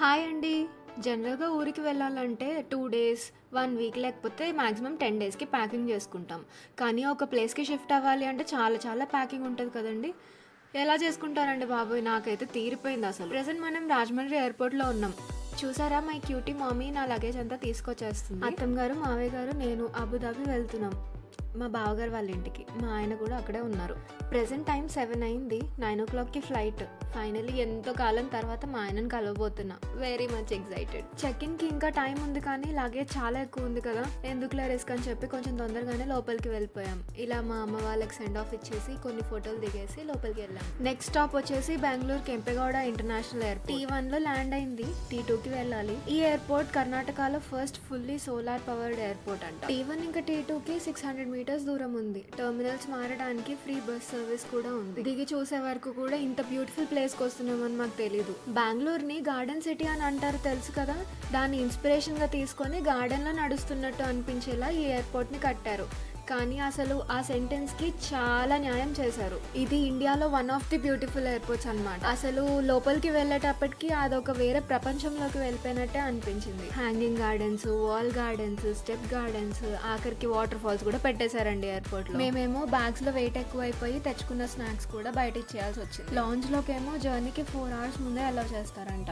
Hi అండి. జనరల్‌గా ఊరికి వెళ్ళాలంటే 2 డేస్, 1 వీక్ లేకపోతే మాక్సిమం 10 డేస్‌కి ప్యాకింగ్ చేసుకుంటాం. కానీ ఒక ప్లేస్‌కి షిఫ్ట్ అవ్వాలి అంటే చాలా చాలా ప్యాకింగ్ ఉంటది కదండీ! ఎలా చేసుకుంటారండి బాబోయ్! నాకైతే తీరిపోయిందసలు. ప్రెజెంట్ మనం రాజమండ్రి ఎయిర్‌పోర్ట్‌లో ఉన్నాం. చూసారా మై క్యూటీ మమ్మీ నా లగేజ్ అంతా తీసుకొచ్చేస్తుంది. అత్తమ్మగారు, మావయ్య గారు, నేను అబుదాబి వెళ్తున్నాం. మా బావగారు వాళ్ళ ఇంటికి. మా ఆయన కూడా అక్కడే ఉన్నారు. ప్రెజెంట్ టైం 7 అయింది. 9:00కి ఫ్లైట్. ఫైనలీ ఎంతో కాలం తర్వాత మా ఆయనను కలవబోతున్నా. Very much excited. చెక్ ఇన్కి ఇంకా టైం ఉంది కానీ లగేజ్ చాలా ఎక్కువ ఉంది కదా, ఎందుకులే రిస్క్ అని చెప్పి కొంచెం తొందరగానే లోపలికి వెళ్ళిపోయాం. ఇలా మా అమ్మ వాళ్ళకి సెండ్ ఆఫ్ ఇచ్చేసి కొన్ని ఫోటోలు దిగేసి లోపలికి వెళ్ళాం. నెక్స్ట్ స్టాప్ వచ్చేసి బెంగళూరు కెంపెగౌడ ఇంటర్నేషనల్ ఎయిర్పోర్ట్. T1లో ల్యాండ్ అయింది. T2కి వెళ్ళాలి. ఈ ఎయిర్పోర్ట్ కర్ణాటకలో first fully solar powered airport అంట. T1 ఇంకా T2కి 600 మీటర్స్ దూరం ఉంది. టెర్మినల్స్ మారడానికి ఫ్రీ బస్ సర్వీస్ కూడా ఉంది. దిగి చూసే వరకు కూడా ఇంత బ్యూటిఫుల్ ప్లేస్కి వస్తున్నామని మాకు తెలీదు. బెంగళూరుని గార్డెన్ సిటీ అని అంటారు తెలుసు కదా, దాన్ని ఇన్స్పిరేషన్గా తీసుకొని గార్డెన్లో నడుస్తున్నట్టు అనిపించేలా ఈ ఎయిర్పోర్ట్ని కట్టారు. కానీ అసలు ఆ సెంటెన్స్కి చాలా న్యాయం చేశారు. ఇది ఇండియాలో one of the beautiful airports అన్నమాట. అసలు లోపలికి వెళ్ళేటప్పటికి అదొక వేరే ప్రపంచంలోకి వెళ్ళిపోయినట్టే అనిపించింది. Hanging gardens, wall gardens, step gardens, ఆఖరికి వాటర్ ఫాల్స్ కూడా పెట్టేశారండి ఎయిర్పోర్ట్ లో. మేమేమో బ్యాగ్స్ లో వెయిట్ ఎక్కువైపోయి తెచ్చుకున్న స్నాక్స్ కూడా బయట ఇచ్చేయాల్సి వచ్చింది. లాంజ్ లోకేమో జర్నీకి 4 hours ముందే అలౌ చేస్తారంట.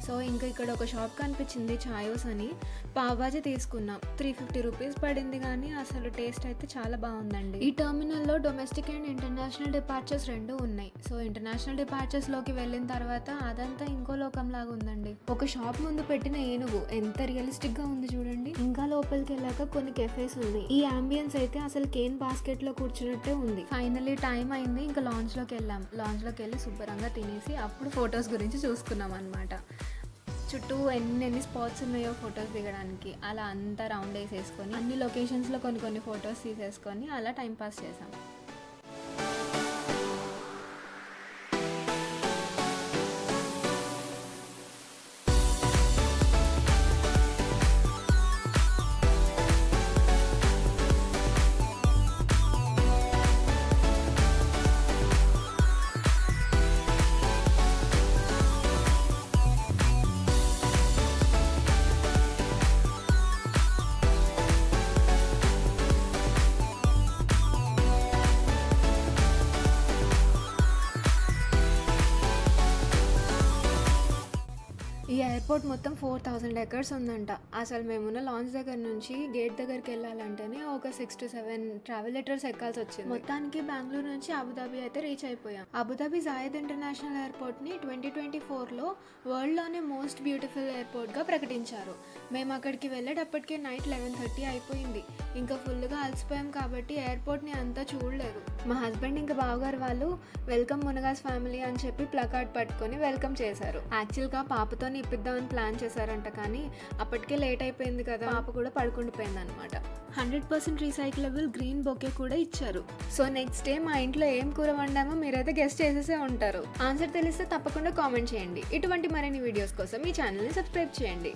సో ఇంకా ఇక్కడ ఒక షాప్ కనిపించింది, చాయోస్ అని. పావుబాజీ తీసుకున్నాం. 350 రూపీస్ పడింది కానీ అసలు టేస్ట్ అయితే చాలా బాగుందండి. ఈ టెర్మినల్లో డొమెస్టిక్ అండ్ ఇంటర్నేషనల్ డిపార్చర్స్ రెండు ఉన్నాయి. సో ఇంటర్నేషనల్ డిపార్చర్స్ లోకి వెళ్ళిన తర్వాత అదంతా ఇంకో లోకం లాగా ఉందండి. ఒక షాప్ ముందు పెట్టిన ఏనుగు ఎంత రియలిస్టిక్ గా ఉంది చూడండి. ఇంకా లోపలికి వెళ్ళాక కొన్ని కెఫేస్ ఉన్నాయి. ఈ అంబియన్స్ అయితే అసలు కేన్ బాస్కెట్ లో కూర్చున్నట్టే ఉంది. ఫైనల్లీ టైం అయింది. ఇంకా లాంచ్ లోకి వెళ్ళాం. లాంచ్ లోకి వెళ్ళి శుభ్రంగా తినేసి అప్పుడు ఫొటోస్ గురించి చూసుకున్నాం అనమాట. చుట్టూ ఎన్ని స్పాట్స్ ఉన్నాయో ఫొటోస్ దిగడానికి. అలా అంతా రౌండ్ వేసేసుకొని అన్ని లొకేషన్స్లో కొన్ని ఫొటోస్ తీసేసుకొని అలా టైంపాస్ చేసాం. ఈ ఎయిర్పోర్ట్ మొత్తం 4000 acres ఉందంట. అసలు మేమున్న లాంచ్ దగ్గర నుంచి గేట్ దగ్గరికి వెళ్ళాలంటేనే ఒక 6 to 7 ట్రావెల్ లెటర్స్ ఎక్కాల్సి వచ్చింది. మొత్తానికి బెంగళూరు నుంచి అబుదాబి అయితే రీచ్ అయిపోయాం. అబుదాబి జాయద్ ఇంటర్నేషనల్ ఎయిర్పోర్ట్ ని 2024లో వరల్డ్ లోనే మోస్ట్ బ్యూటిఫుల్ ఎయిర్పోర్ట్ గా ప్రకటించారు. మేము అక్కడికి వెళ్ళేటప్పటికి నైట్ 11:30 అయిపోయింది. ఇంకా ఫుల్గా అలసిపోయాం కాబట్టి ఎయిర్పోర్ట్ ని అంతా చూడలేదు. మా హస్బెండ్ ఇంకా బావగారు వాళ్ళు వెల్కమ్ మునగాస్ ఫ్యామిలీ అని చెప్పి ప్లకార్డ్ పట్టుకొని వెల్కమ్ చేశారు. యాక్చువల్గా పాపతో ఇప్పిద్దామని ప్లాన్ చేశారంట, కానీ అప్పటికే లేట్ అయిపోయింది కదా, పాప కూడా పడుకుండిపోయింది అనమాట. 100% రీసైక్లబుల్ గ్రీన్ బొకే కూడా ఇచ్చారు. సో నెక్స్ట్ డే మా ఇంట్లో ఏం కూర వండామో మీరైతే గెస్ట్ చేసేసే ఉంటారు. ఆన్సర్ తెలిస్తే తప్పకుండా కామెంట్ చేయండి. ఇటువంటి మరిన్ని వీడియోస్ కోసం ఈ ఛానల్ని సబ్స్క్రైబ్ చేయండి.